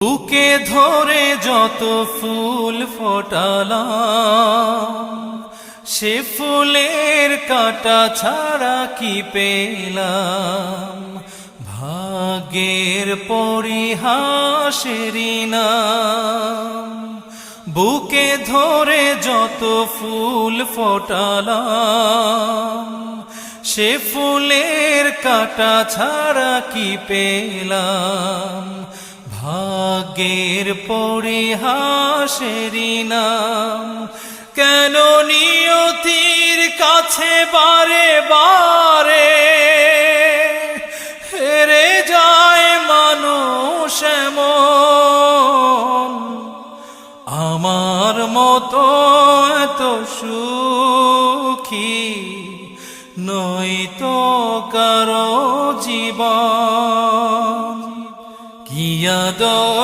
বুকে ধরে যত ফুল ফোটালাম, সে ফুলের কাঁটা ছাড়া কি পেলাম। ভাগ্যের পরিহাসেরই নাম। বুকে ধরে যত ফুল ফোটালাম, সে ফুলের কাঁটা ছাড়া কি পেলাম। ভাগ্যের পরিহাসেরই নাম। কেন নিয়তির কাছে বারে বারে হেরে যায় মানুষ এমন। আমার মতো এত সুখী নয়তো কারো জীবন। কি আদর